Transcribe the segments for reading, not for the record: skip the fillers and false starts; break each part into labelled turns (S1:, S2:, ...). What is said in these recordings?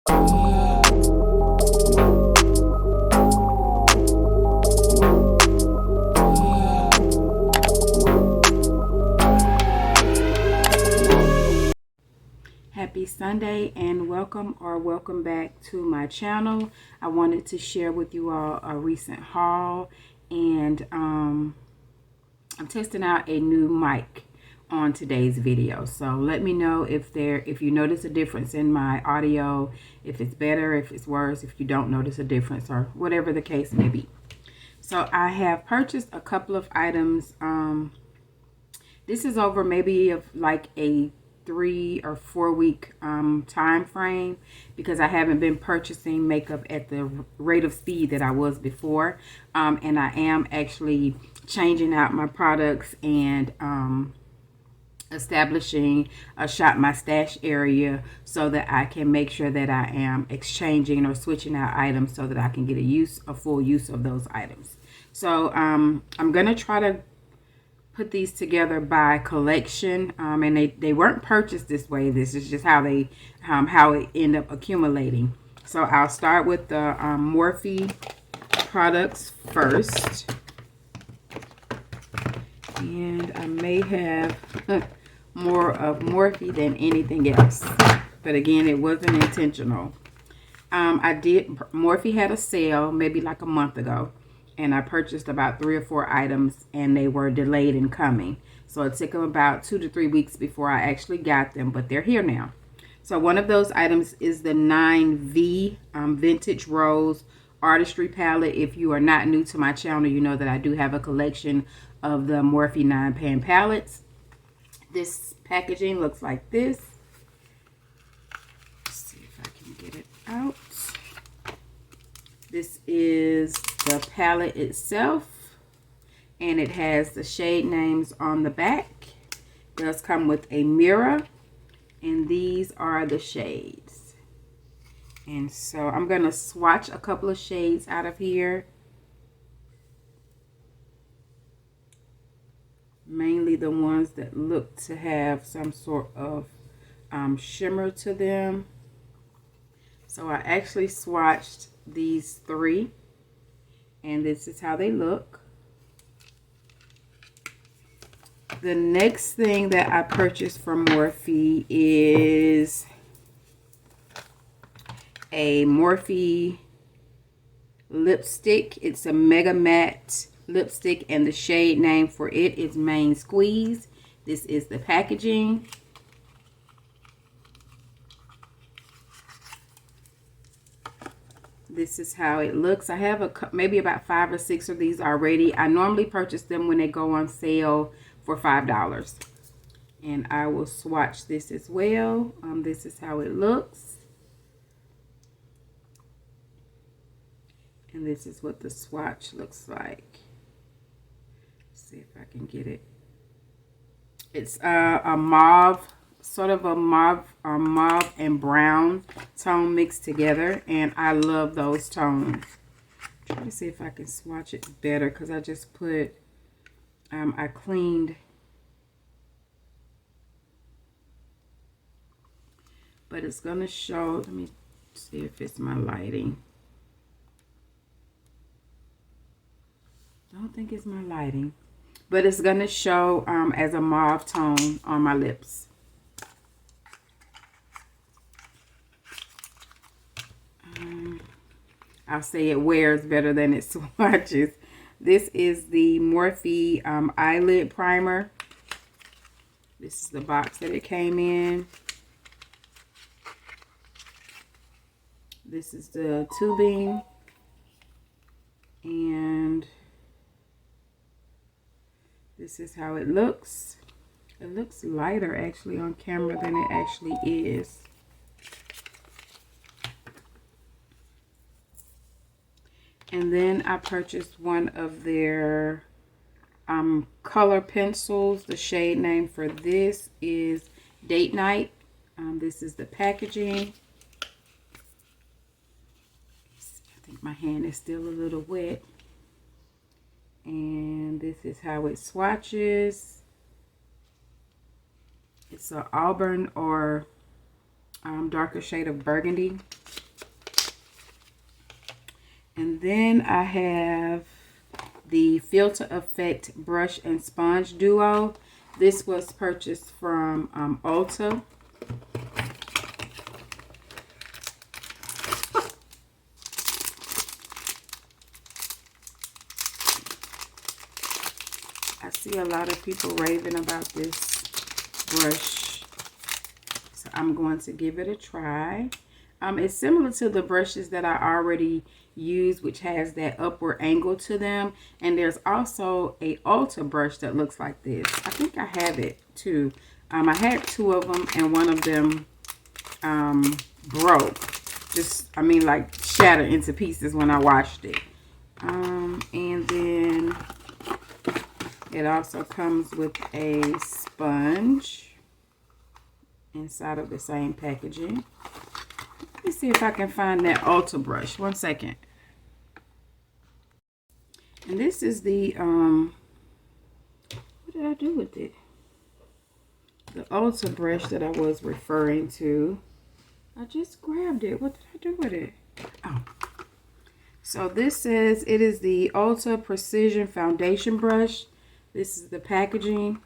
S1: Happy Sunday and welcome back to my channel. I wanted to share with you all a recent haul, and I'm testing out a new mic on today's video. So let me know if you notice a difference in my audio, if it's better, if it's worse, if you don't notice a difference, or whatever the case may be. So I have purchased a couple of items. This is over maybe of like a 3 or 4 week time frame, because I haven't been purchasing makeup at the rate of speed that I was before, and I am actually changing out my products and establishing a shop my stash area so that I can make sure that I am exchanging or switching out items so that I can get a full use of those items. So I'm gonna try to put these together by collection, and they weren't purchased this way. This is just how it end up accumulating. So I'll start with the Morphe products first, and I may have more of Morphe than anything else, but again, it wasn't intentional. Morphe had a sale maybe like a month ago, and I purchased about 3 or 4 items, and they were delayed in coming. So it took them about 2 to 3 weeks before I actually got them, but they're here now. So one of those items is the 9V Vintage Rose Artistry Palette. If you are not new to my channel, you know that I do have a collection of the Morphe 9-pan palettes. This packaging looks like this. Let's see if I can get it out. This is the palette itself, and it has the shade names on the back. It does come with a mirror, and these are the shades. And so I'm going to swatch a couple of shades out of here. Mainly the ones that look to have some sort of shimmer to them. So I actually swatched these 3, and this is how they look. The next thing that I purchased from Morphe is a Morphe lipstick. It's a Mega Matte lipstick, and the shade name for it is Main Squeeze. This is the packaging. This is how it looks. I have maybe about 5 or 6 of these already. I normally purchase them when they go on sale for $5. And I will swatch this as well. This is how it looks. And this is what the swatch looks like. Let's see if I can get it. It's a mauve, sort of a mauve and brown tone mixed together, and I love those tones. Try to see if I can swatch it better, because I just put I cleaned, but it's gonna show. Let me see if it's my lighting. I don't think it's my lighting, but it's gonna show as a mauve tone on my lips. I'll say it wears better than it swatches. This is the Morphe eyelid primer. This is the box that it came in. This is the tubing, and this is how it looks. It looks lighter actually on camera than it actually is. And then I purchased one of their color pencils. The shade name for this is Date Night. This is the packaging. I think my hand is still a little wet. And this is how it swatches. It's an auburn or darker shade of burgundy. And then I have the Filter Effect Brush and Sponge Duo. This was purchased from Ulta. I see a lot of people raving about this brush, so I'm going to give it a try. It's similar to the brushes that I already use, which has that upward angle to them. And there's also a Ulta brush that looks like this. I think I have it too. I had two of them, and one of them broke. Like shattered into pieces when I washed it. And then it also comes with a sponge inside of the same packaging. Let's see if I can find that Ulta brush. One second. And this is the, what did I do with it? The Ulta brush that I was referring to. I just grabbed it. What did I do with it? Oh. So this says it is the Ulta Precision Foundation Brush. This is the packaging.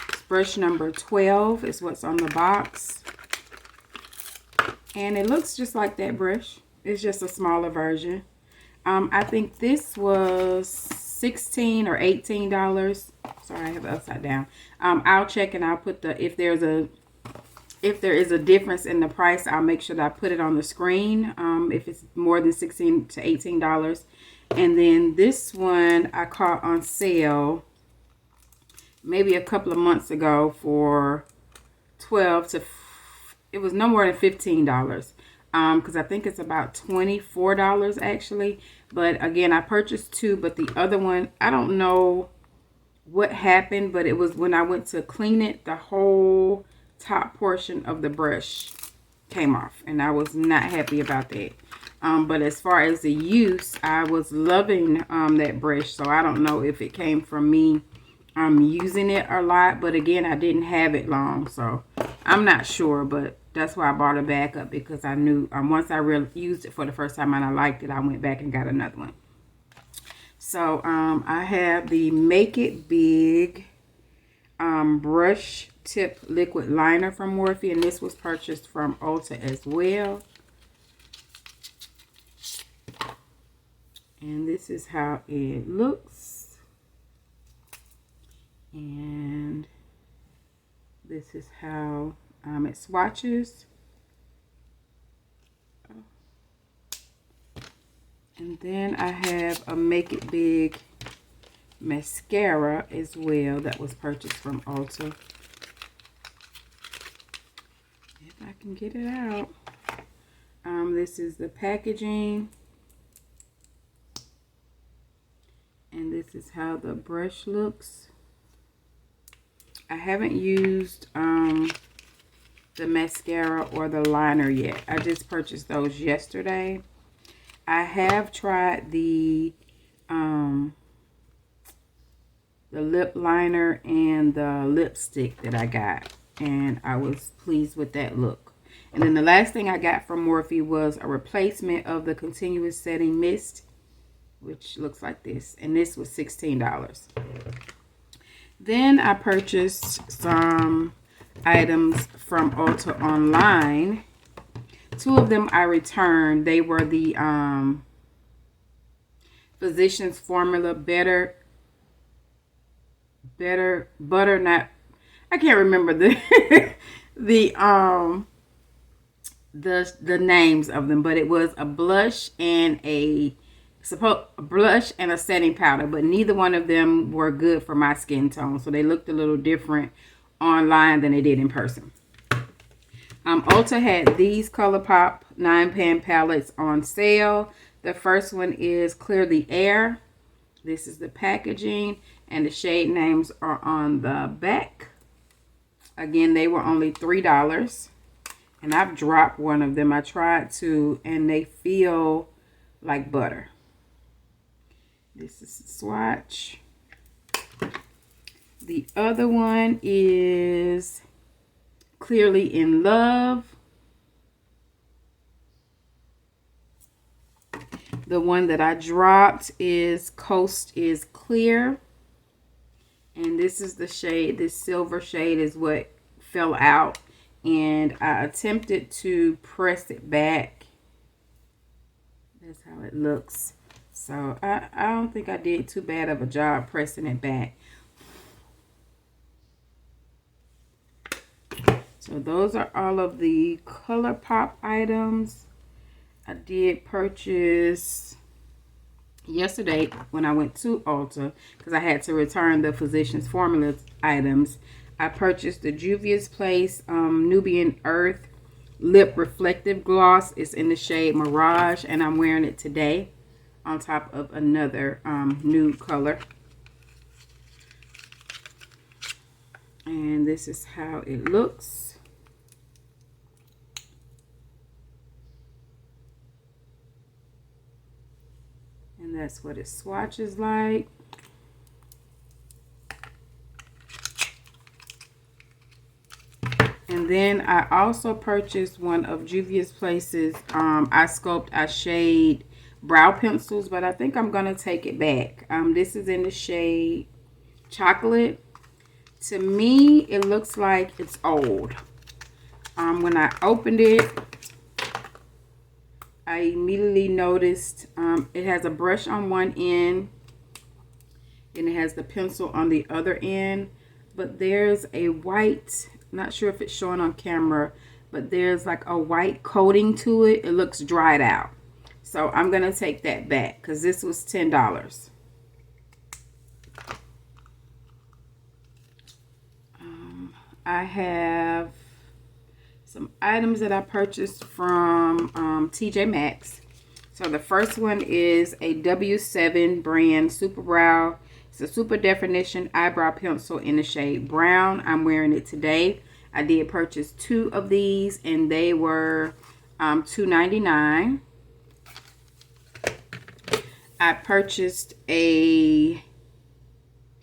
S1: It's brush number 12 is what's on the box. And it looks just like that brush. It's just a smaller version. I think this was $16 or $18. Sorry, I have it upside down. I'll check and I'll put if there is a difference in the price, I'll make sure that I put it on the screen. If it's more than $16 to $18. And then this one I caught on sale maybe a couple of months ago for it was no more than $15. Because I think it's about $24 actually. But again, I purchased two, but the other one, I don't know what happened, but it was when I went to clean it, the whole top portion of the brush came off, and I was not happy about that. But as far as the use, I was loving that brush, so I don't know if it came from me using it a lot, but again, I didn't have it long, so I'm not sure. But that's why I bought a backup, because I knew once I really used it for the first time and I liked it, I went back and got another one. So I have the Make It Big brush tip liquid liner from Morphe, and this was purchased from Ulta as well. And this is how it looks, and this is how it swatches. And then I have a Make It Big mascara as well that was purchased from Ulta. If I can get it out. This is the packaging. And this is how the brush looks. I haven't used the mascara or the liner yet. I just purchased those yesterday. I have tried the lip liner and the lipstick that I got, and I was pleased with that look. And then the last thing I got from Morphe was a replacement of the Continuous Setting Mist, which looks like this, and this was $16. Then I purchased some items from Ulta online. Two of them I returned. They were the Physicians Formula Better Butter, not, I can't remember the names of them, but it was a blush and a setting powder, but neither one of them were good for my skin tone, so they looked a little different online than they did in person. Ulta had these ColourPop 9-pan palettes on sale. The first one is Clear the Air. This is the packaging, and the shade names are on the back. Again, they were only $3, and I've dropped one of them. I tried two, and they feel like butter. This is the swatch. The other one is Clearly in Love. The one that I dropped is Coast is Clear. And this is the shade. This silver shade is what fell out. And I attempted to press it back. That's how it looks. So I don't think I did too bad of a job pressing it back. So those are all of the ColourPop items. I did purchase yesterday when I went to Ulta, because I had to return the Physicians Formula items. I purchased the Juvia's Place Nubian Earth Lip Reflective Gloss. It's in the shade Mirage, and I'm wearing it today on top of another nude color. And this is how it looks. And that's what it swatches like. And then I also purchased one of Juvia's Place's I Sculpt, I Shade brow pencils, but I think I'm going to take it back. This is in the shade Chocolate. To me, it looks like it's old. When I opened it, I immediately noticed it has a brush on one end and it has the pencil on the other end, but there's a white, not sure if it's showing on camera, but there's like a white coating to it. It looks dried out. So I'm going to take that back because this was $10. I have some items that I purchased from TJ Maxx. So the first one is a W7 brand Super Brow. It's a super definition eyebrow pencil in the shade brown. I'm wearing it today. I did purchase 2 of these and they were $2.99. I purchased a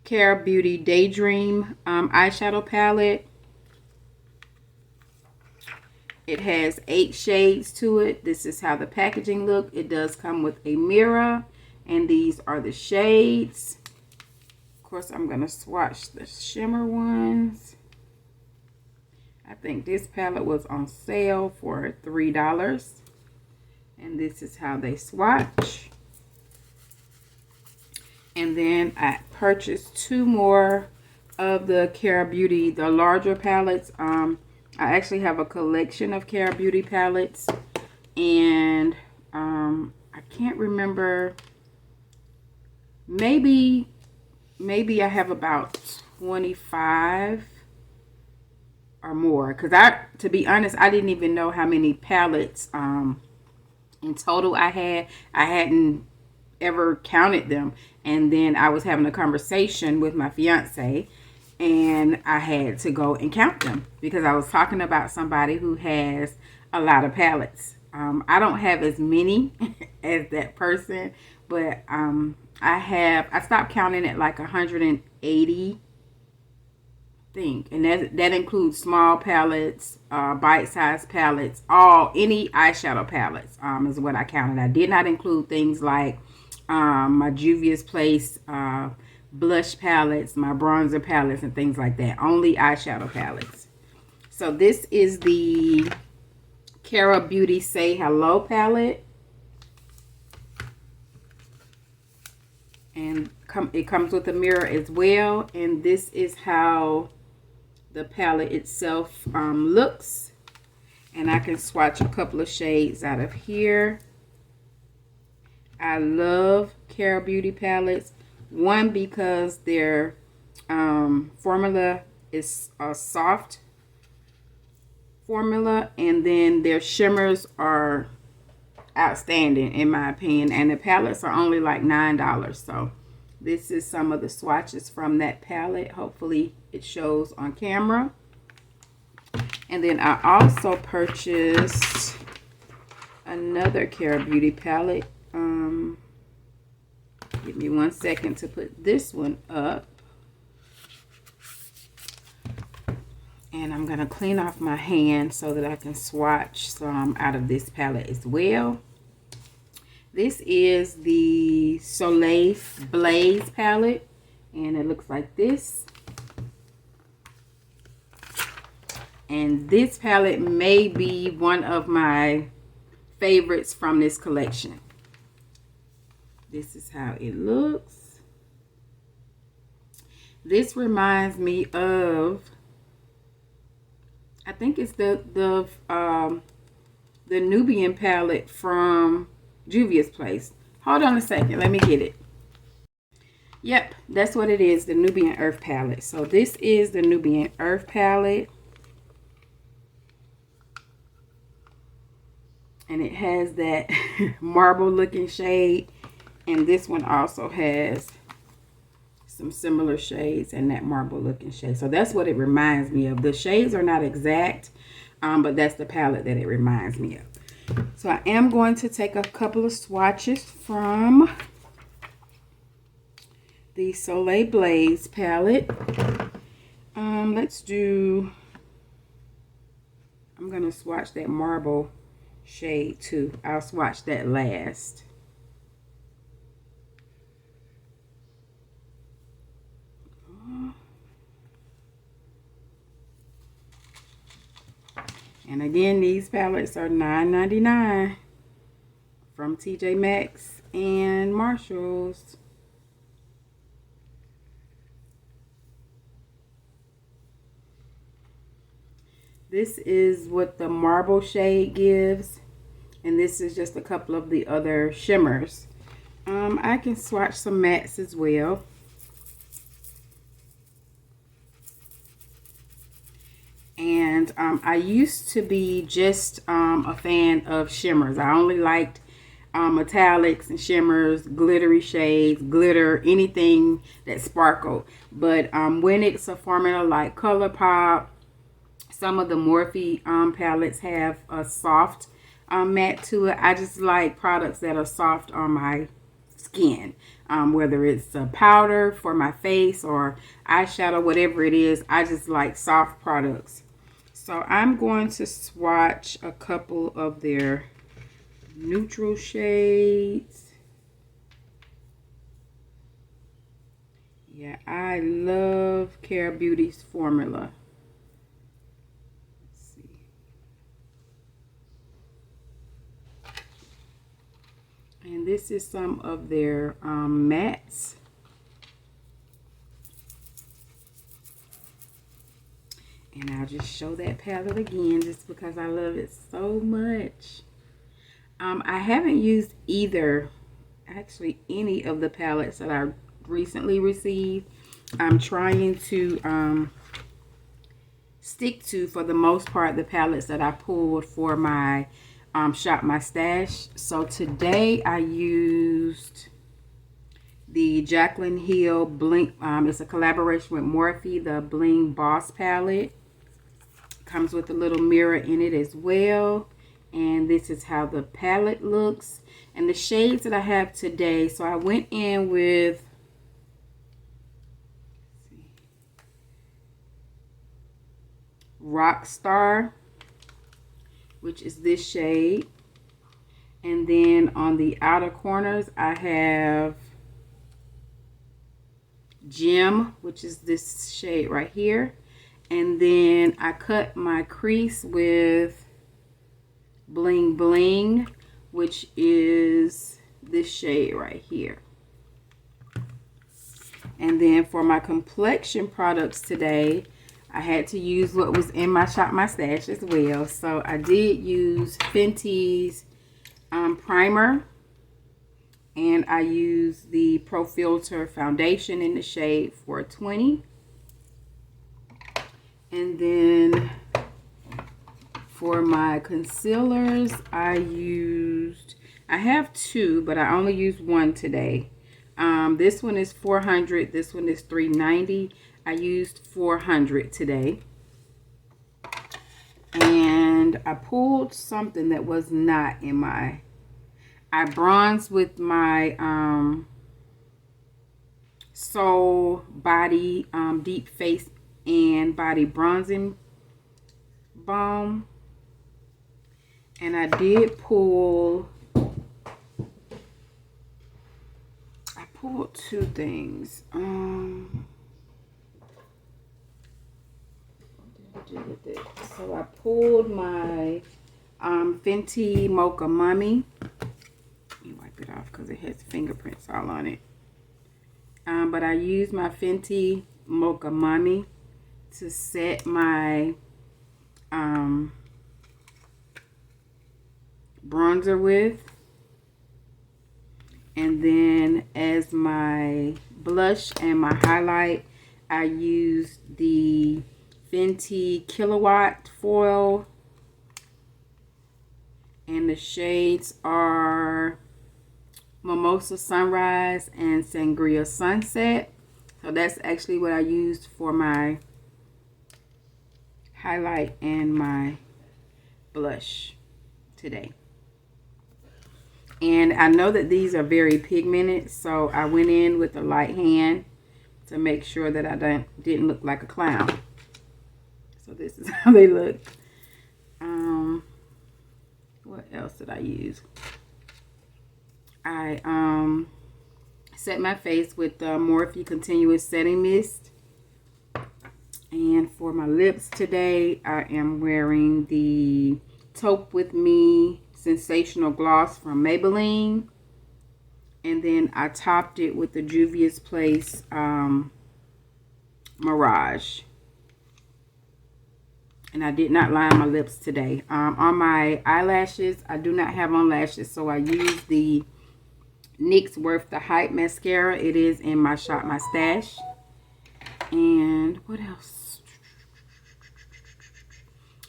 S1: Kara Beauty Daydream eyeshadow palette. It has 8 shades to it. This is how the packaging looks. It does come with a mirror, and these are the shades. Of course, I'm going to swatch the shimmer ones. I think this palette was on sale for $3. And this is how they swatch. And then I purchased 2 more of the Kara Beauty, the larger palettes. I actually have a collection of Kara Beauty palettes, and I can't remember, maybe I have about 25 or more, because to be honest, I didn't even know how many palettes in total I had. I hadn't ever counted them, and then I was having a conversation with my fiance, and I had to go and count them because I was talking about somebody who has a lot of palettes. I don't have as many as that person, but I stopped counting at like 180, I think, and that includes small palettes, bite-sized palettes, any eyeshadow palettes is what I counted. I did not include things like my Juvia's Place blush palettes, my bronzer palettes, and things like that. Only eyeshadow palettes. So this is the Kara Beauty Say Hello palette, and it comes with a mirror as well. And this is how the palette itself looks. And I can swatch a couple of shades out of here. I love Kara Beauty palettes. One, because their formula is a soft formula, and then their shimmers are outstanding in my opinion, and the palettes are only like $9. So this is some of the swatches from that palette. Hopefully it shows on camera. And then I also purchased another Kara Beauty palette. Give me 1 second to put this one up. And I'm going to clean off my hand so that I can swatch some out of this palette as well. This is the Soleil Blaze palette, and it looks like this. And this palette may be one of my favorites from this collection. This is how it looks. This reminds me of, I think it's the Nubian palette from Juvia's Place. Hold on a second, let me get it. Yep, that's what it is, the Nubian Earth palette. So this is the Nubian Earth palette. And it has that marble looking shade. And this one also has some similar shades and that marble looking shade. So that's what it reminds me of. The shades are not exact, but that's the palette that it reminds me of. So I am going to take a couple of swatches from the Soleil Blaze palette. Let's do, I'm going to swatch that marble shade too. I'll swatch that last. And again, these palettes are $9.99 from TJ Maxx and Marshalls. This is what the marble shade gives, and this is just a couple of the other shimmers. I can swatch some mattes as well. And I used to be just a fan of shimmers. I only liked metallics and shimmers, glittery shades, glitter, anything that sparkled. But when it's a formula like ColourPop, some of the Morphe palettes have a soft matte to it. I just like products that are soft on my skin. Whether it's a powder for my face or eyeshadow, whatever it is, I just like soft products. So I'm going to swatch a couple of their neutral shades. Yeah, I love Kara Beauty's formula. Let's see. And this is some of their mattes. And I'll just show that palette again just because I love it so much. I haven't used any of the palettes that I recently received. I'm trying to stick to, for the most part, the palettes that I pulled for my Shop My Stash. So today I used the Jaclyn Hill Bling. It's a collaboration with Morphe, the Bling Boss palette. Comes with a little mirror in it as well. And this is how the palette looks. And the shades that I have today. So I went in with, Rockstar, which is this shade. And then on the outer corners, I have Gem, which is this shade right here. And then I cut my crease with Bling Bling, which is this shade right here. And then for my complexion products today, I had to use what was in my Shop My Stash as well. So I did use Fenty's primer. And I used the Pro Filter foundation in the shade 420. And then for my concealers, I have two, but I only used one today. This one is 400. This one is 390. I used 400 today. And I pulled something that was not in my... I bronzed with my Soul Body Deep Face and Body Bronzing Balm. And I did pull pulled two things. So I pulled my Fenty Mocha Mummy. Let me wipe it off because it has fingerprints all on it. But I used my Fenty Mocha Mummy to set my bronzer with. And then as my blush and my highlight, I used the Fenty Killawatt Foil. And the shades are Mimosa Sunrise and Sangria Sunset. So that's actually what I used for my highlight and my blush today. And I know that these are very pigmented, so I went in with a light hand to make sure that I didn't look like a clown. So this is how they look. What else did I use? I set my face with the Morphe Continuous Setting Mist. And for my lips today, I am wearing the Taupe With Me Sensational Gloss from Maybelline. And then I topped it with the Juvia's Place Mirage. And I did not line my lips today. On my eyelashes, I do not have on lashes, so I use the NYX Worth the Hype mascara. It is in my Shop My Stash. And what else?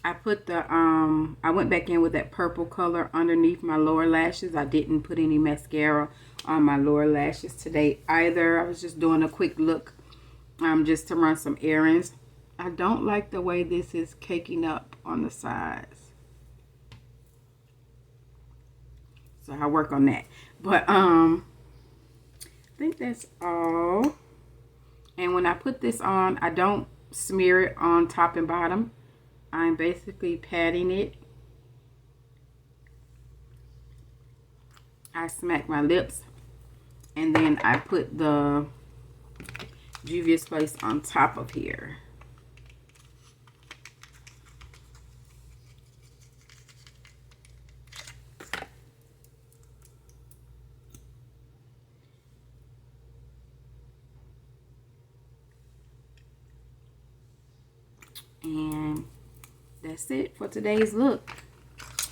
S1: I put the I went back in with that purple color underneath my lower lashes. I didn't put any mascara on my lower lashes today either. I was just doing a quick look just to run some errands. I don't like the way this is caking up on the sides, so I'll work on that. But I think that's all. And when I put this on, I don't smear it on top and bottom. I'm basically patting it. I smack my lips, and then I put the Juvia's Place on top of here. And that's it for today's look.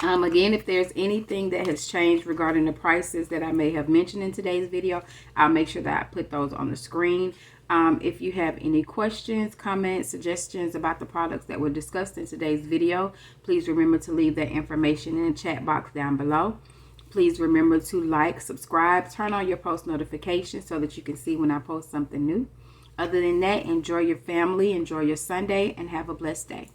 S1: Again, if there's anything that has changed regarding the prices that I may have mentioned in today's video, I'll make sure that I put those on the screen. If you have any questions, comments, suggestions about the products that were discussed in today's video, please remember to leave that information in the chat box down below. Please remember to like, subscribe, turn on your post notifications so that you can see when I post something new. Other than that, enjoy your family, enjoy your Sunday, and have a blessed day.